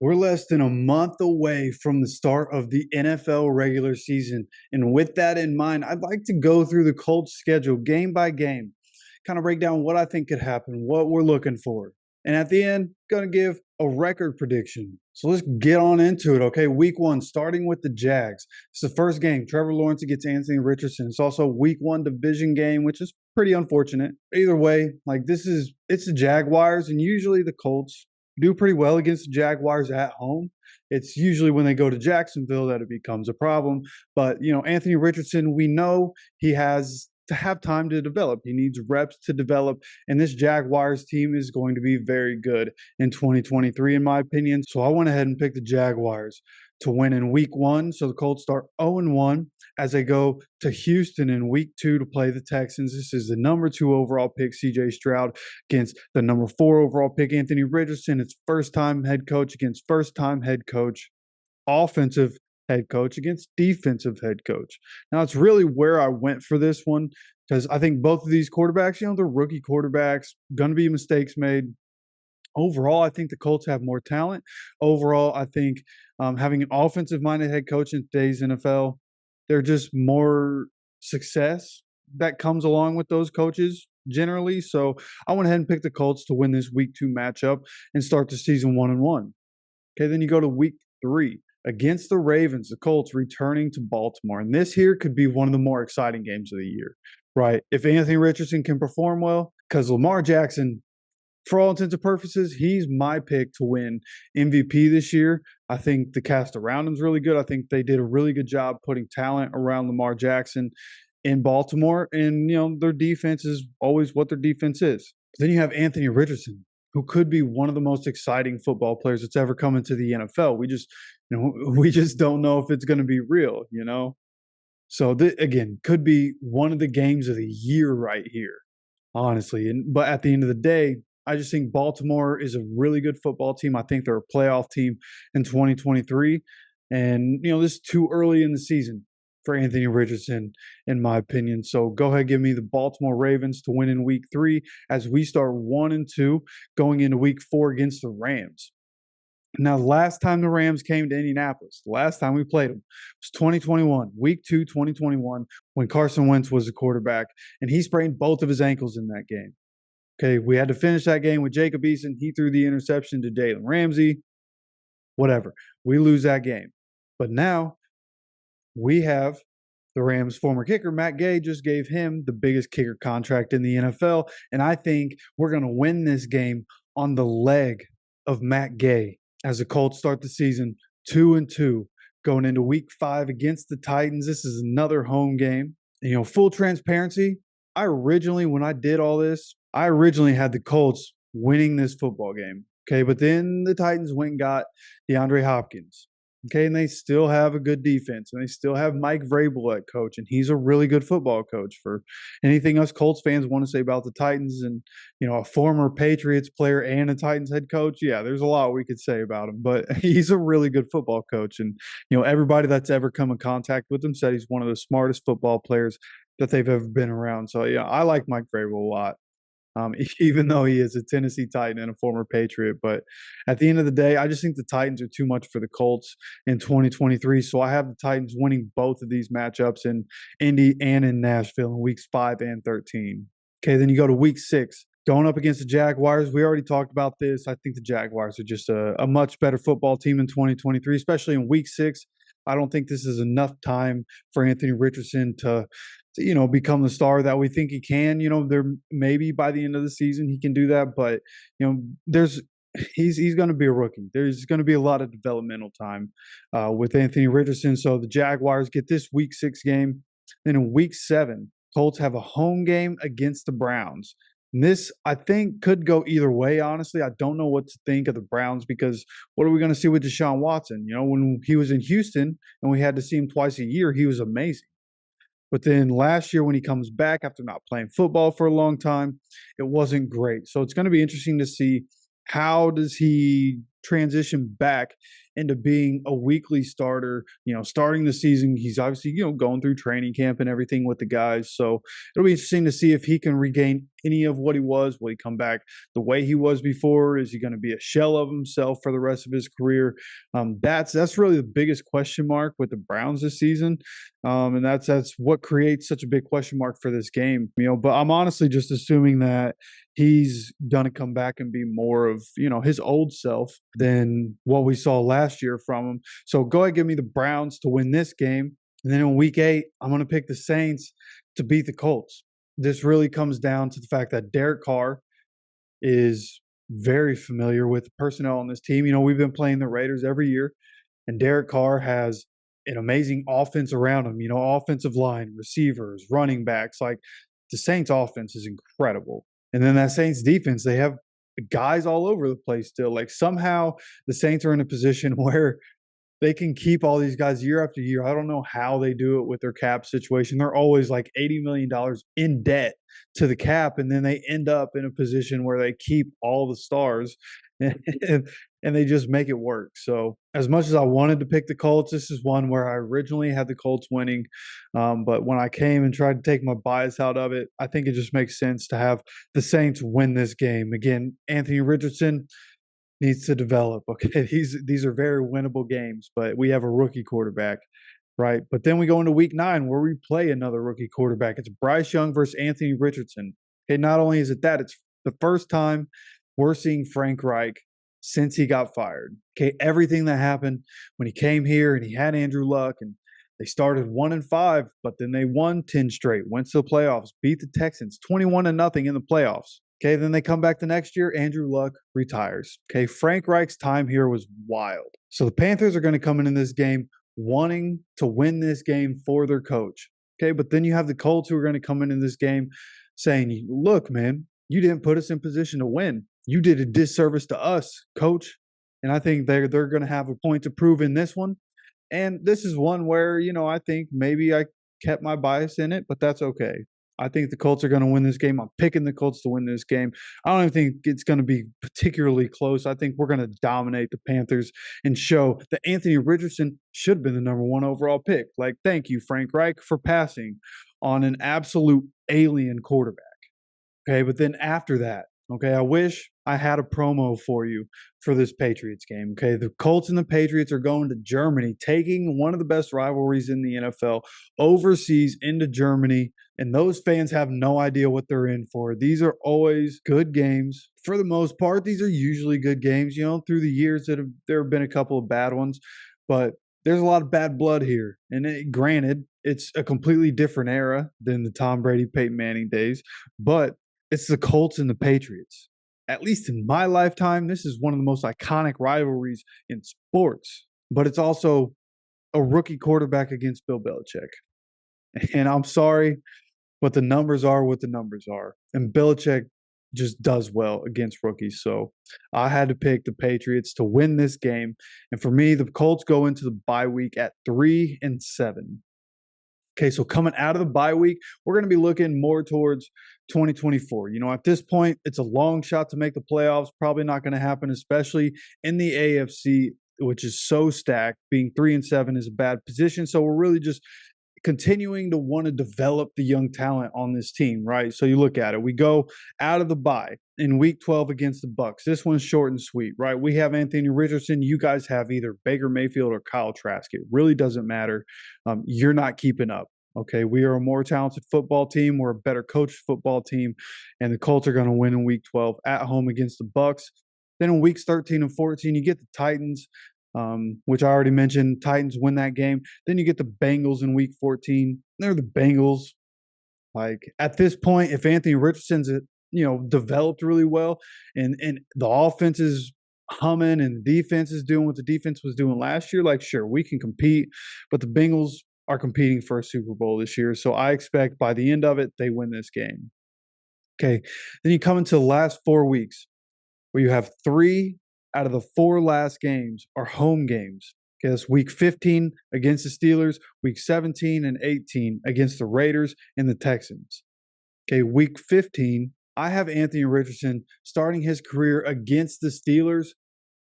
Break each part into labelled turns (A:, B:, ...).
A: We're less than a month away from the start of the NFL regular season. And with that in mind, I'd like to go through the Colts schedule game by game, kind of break down what I think could happen, what we're looking for. And at the end, going to give a record prediction. So let's get on into it. Okay, week one, starting with the Jags. It's the first game. Trevor Lawrence against Anthony Richardson. It's also week one division game, which is pretty unfortunate. Either way, it's the Jaguars, and usually the Colts do pretty well against the Jaguars at home. It's usually when they go to Jacksonville that it becomes a problem. But, Anthony Richardson, we know he has to have time to develop. He needs reps to develop. And this Jaguars team is going to be very good in 2023, in my opinion. So I went ahead and picked the Jaguars to win in week one. So the Colts start 0-1 as they go to Houston in week two to play the Texans. This is the number 2 overall pick, CJ Stroud, against the number 4 overall pick, Anthony Richardson. It's first time head coach against first time head coach, offensive head coach against defensive head coach. Now, it's really where I went for this one because I think both of these quarterbacks, they're rookie quarterbacks, going to be mistakes made. Overall, I think the Colts have more talent. Overall, I think having an offensive-minded head coach in today's NFL, there's just more success that comes along with those coaches generally. So I went ahead and picked the Colts to win this week 2 matchup and start the season 1-1. Okay, then you go to week 3 against the Ravens, the Colts returning to Baltimore. And this here could be one of the more exciting games of the year, right? If Anthony Richardson can perform well, because Lamar Jackson, for all intents and purposes, he's my pick to win MVP this year. I think the cast around him is really good. I think they did a really good job putting talent around Lamar Jackson in Baltimore. And, their defense is always what their defense is. But then you have Anthony Richardson, who could be one of the most exciting football players that's ever come into the NFL. We just don't know if it's going to be real, So again, could be one of the games of the year right here, honestly. But at the end of the day, I just think Baltimore is a really good football team. I think they're a playoff team in 2023. And, this is too early in the season for Anthony Richardson, in my opinion. So go ahead, give me the Baltimore Ravens to win in week 3 as we start 1-2 going into week 4 against the Rams. Now, the last time the Rams came to Indianapolis, the last time we played them was 2021, week 2, 2021, when Carson Wentz was the quarterback, and he sprained both of his ankles in that game. Okay, we had to finish that game with Jacob Eason. He threw the interception to Jalen Ramsey. Whatever. We lose that game. But now we have the Rams' former kicker, Matt Gay, just gave him the biggest kicker contract in the NFL. And I think we're going to win this game on the leg of Matt Gay as the Colts start the season 2-2 going into week 5 against the Titans. This is another home game. Full transparency, when I did all this, I originally had the Colts winning this football game. Okay, but then the Titans went and got DeAndre Hopkins. Okay, and they still have a good defense, and they still have Mike Vrabel at coach, and he's a really good football coach. For anything us Colts fans want to say about the Titans and, a former Patriots player and a Titans head coach, yeah, there's a lot we could say about him, but he's a really good football coach. And, everybody that's ever come in contact with him said he's one of the smartest football players that they've ever been around. So, yeah, I like Mike Vrabel a lot. Even though he is a Tennessee Titan and a former Patriot. But at the end of the day, I just think the Titans are too much for the Colts in 2023. So I have the Titans winning both of these matchups in Indy and in Nashville in weeks 5 and 13. Okay, then you go to week 6. Going up against the Jaguars, we already talked about this. I think the Jaguars are just a much better football team in 2023, especially in week 6. I don't think this is enough time for Anthony Richardson to become the star that we think he can. There maybe by the end of the season he can do that, but he's going to be a rookie. There's going to be a lot of developmental time with Anthony Richardson. So the Jaguars get this week 6 game. Then in week 7, Colts have a home game against the Browns. And this, I think, could go either way, honestly. I don't know what to think of the Browns because what are we going to see with Deshaun Watson? When he was in Houston and we had to see him twice a year, he was amazing. But then last year when he comes back after not playing football for a long time, it wasn't great. So it's going to be interesting to see how does he transition back into being a weekly starter, starting the season. He's obviously, going through training camp and everything with the guys. So it'll be interesting to see if he can regain any of what he was. Will he come back the way he was before? Is he going to be a shell of himself for the rest of his career? That's really the biggest question mark with the Browns this season. And that's what creates such a big question mark for this game, but I'm honestly just assuming that he's going to come back and be more of, his old self than what we saw last year from him. So go ahead, give me the Browns to win this game. And then in week 8, I'm going to pick the Saints to beat the Colts. This really comes down to the fact that Derek Carr is very familiar with the personnel on this team. We've been playing the Raiders every year, and Derek Carr has an amazing offense around him, offensive line, receivers, running backs. Like, the Saints offense is incredible. And then that Saints defense, they have guys all over the place still. Like, somehow the Saints are in a position where they can keep all these guys year after year. I don't know how they do it with their cap situation. They're always like $80 million in debt to the cap, and then they end up in a position where they keep all the stars and they just make it work. So as much as I wanted to pick the Colts, this is one where I originally had the Colts winning. But when I came and tried to take my bias out of it, I think it just makes sense to have the Saints win this game. Again, Anthony Richardson needs to develop. Okay, these are very winnable games, but we have a rookie quarterback, right? But then we go into week 9 where we play another rookie quarterback. It's Bryce Young versus Anthony Richardson. Okay, not only is it that, it's the first time we're seeing Frank Reich since he got fired. Okay, everything that happened when he came here and he had Andrew Luck, and they started 1-5, but then they won 10 straight, went to the playoffs, beat the Texans 21-0 in the playoffs. Okay, then they come back the next year. Andrew Luck retires. Okay, Frank Reich's time here was wild. So the Panthers are going to come in this game wanting to win this game for their coach. Okay, but then you have the Colts who are going to come in this game saying, look, man, you didn't put us in position to win. You did a disservice to us, coach. And I think they're going to have a point to prove in this one. And this is one where, I think maybe I kept my bias in it, but that's okay. I think the Colts are going to win this game. I'm picking the Colts to win this game. I don't even think it's going to be particularly close. I think we're going to dominate the Panthers and show that Anthony Richardson should have been the number 1 overall pick. Like, thank you, Frank Reich, for passing on an absolute alien quarterback. Okay, but then after that, okay, I wish I had a promo for you for this Patriots game. Okay, the Colts and the Patriots are going to Germany, taking one of the best rivalries in the NFL overseas into Germany, and those fans have no idea what they're in for. These are always good games. For the most part, these are usually good games. Through the years there have been a couple of bad ones, but there's a lot of bad blood here. And granted, it's a completely different era than the Tom Brady, Peyton Manning days, but it's the Colts and the Patriots. At least in my lifetime, this is one of the most iconic rivalries in sports. But it's also a rookie quarterback against Bill Belichick. And I'm sorry, but the numbers are what the numbers are. And Belichick just does well against rookies. So I had to pick the Patriots to win this game. And for me, the Colts go into the bye week at 3-7. Okay, so coming out of the bye week, we're going to be looking more towards 2024. At this point, it's a long shot to make the playoffs. Probably not going to happen, especially in the AFC, which is so stacked. Being 3-7 is a bad position. So we're really just continuing to want to develop the young talent on this team, right? So you look at it. We go out of the bye in week 12 against the Bucs. This one's short and sweet, right? We have Anthony Richardson. You guys have either Baker Mayfield or Kyle Trask. It really doesn't matter. You're not keeping up. Okay, we are a more talented football team. We're a better coached football team, and the Colts are going to win in week 12 at home against the Bucs. Then in weeks 13 and 14, you get the Titans, which I already mentioned. Titans win that game. Then you get the Bengals in week 14. They're the Bengals. Like, at this point, if Anthony Richardson's developed really well, and the offense is humming and the defense is doing what the defense was doing last year, like, sure, we can compete. But the Bengals are competing for a Super Bowl this year. So I expect by the end of it, they win this game. Okay. Then you come into the last 4 weeks where you have 3 out of the 4 last games are home games. Okay, that's week 15 against the Steelers, week 17 and 18 against the Raiders and the Texans. Okay, week 15, I have Anthony Richardson starting his career against the Steelers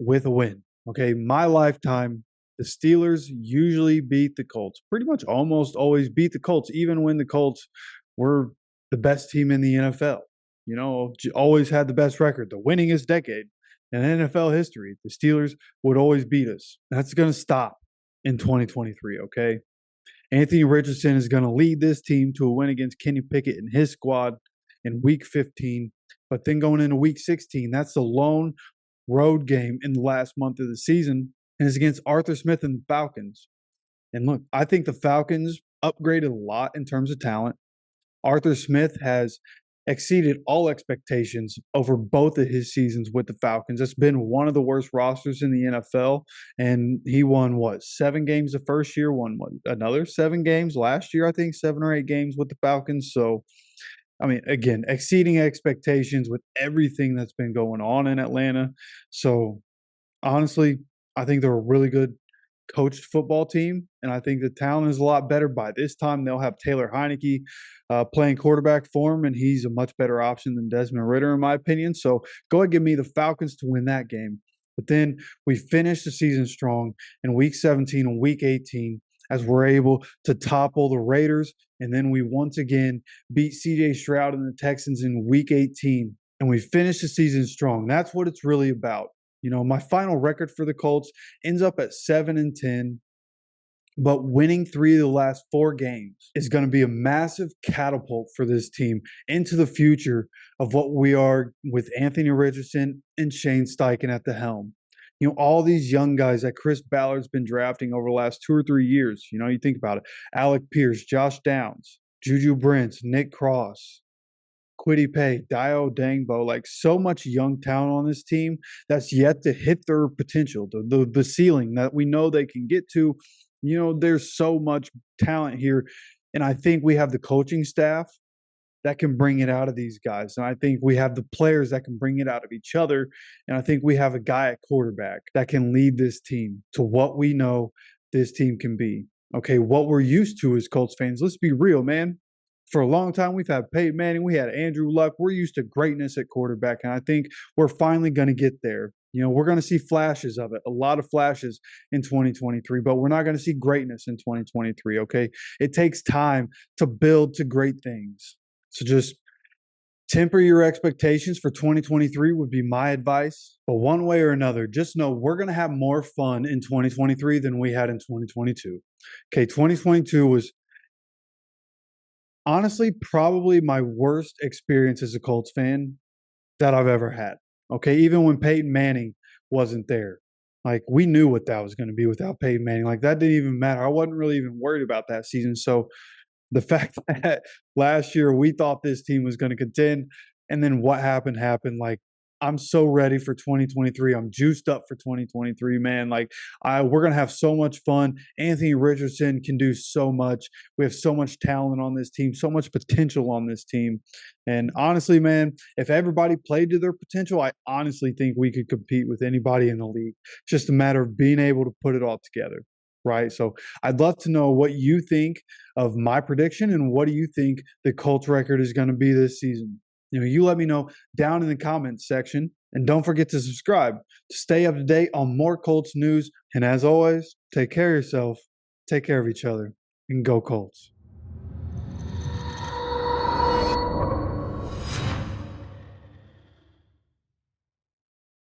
A: with a win. Okay, my lifetime, the Steelers usually beat the Colts. Pretty much almost always beat the Colts, even when the Colts were the best team in the NFL. Always had the best record, the winningest decade in NFL history. The Steelers would always beat us. That's going to stop in 2023, okay? Anthony Richardson is going to lead this team to a win against Kenny Pickett and his squad in week 15. But then going into week 16, that's the lone road game in the last month of the season, and it's against Arthur Smith and the Falcons. And look, I think the Falcons upgraded a lot in terms of talent. Arthur Smith has exceeded all expectations over both of his seasons with the Falcons. It's been one of the worst rosters in the NFL, and he won what, 7 games the first year, won what, another 7 games last year, I think 7 or 8 games with the Falcons. So, I mean, again, exceeding expectations with everything that's been going on in Atlanta. So, honestly, I think they're a really good coached football team, and I think the talent is a lot better. By this time, they'll have Taylor Heineke playing quarterback for him, and he's a much better option than Desmond Ridder, in my opinion. So go ahead, give me the Falcons to win that game. But then we finish the season strong in Week 17 and Week 18 as we're able to topple the Raiders, and then we once again beat C.J. Stroud and the Texans in Week 18, and we finish the season strong. That's what it's really about. My final record for the Colts ends up at 7-10, but winning 3 of the last 4 games is going to be a massive catapult for this team into the future of what we are with Anthony Richardson and Shane Steichen at the helm. All these young guys that Chris Ballard's been drafting over the last 2 or 3 years. You think about it. Alec Pierce, Josh Downs, Juju Brents, Nick Cross, Kwity Paye, Dio Dangbo, like so much young talent on this team that's yet to hit their potential, the ceiling that we know they can get to. There's so much talent here, and I think we have the coaching staff that can bring it out of these guys, and I think we have the players that can bring it out of each other, and I think we have a guy at quarterback that can lead this team to what we know this team can be. Okay, what we're used to as Colts fans, let's be real, man. For a long time, we've had Peyton Manning, we had Andrew Luck. We're used to greatness at quarterback, and I think we're finally going to get there. We're going to see flashes of it, a lot of flashes in 2023, but we're not going to see greatness in 2023, okay? It takes time to build to great things. So just temper your expectations for 2023 would be my advice. But one way or another, just know we're going to have more fun in 2023 than we had in 2022. Okay, 2022 was honestly probably my worst experience as a Colts fan that I've ever had. Okay, even when Peyton Manning wasn't there. Like, we knew what that was going to be without Peyton Manning. Like, that didn't even matter. I wasn't really even worried about that season. So the fact that last year we thought this team was going to contend, and then what happened happened. Like, I'm so ready for 2023. I'm juiced up for 2023, man. Like, we're gonna have so much fun. Anthony Richardson can do so much. We have so much talent on this team, so much potential on this team. And honestly, man, if everybody played to their potential, I honestly think we could compete with anybody in the league. It's just a matter of being able to put it all together. Right. So I'd love to know what you think of my prediction, and what do you think the Colts record is going to be this season. You let me know down in the comments section, and don't forget to subscribe to stay up to date on more Colts news. And as always, take care of yourself, take care of each other, and go Colts.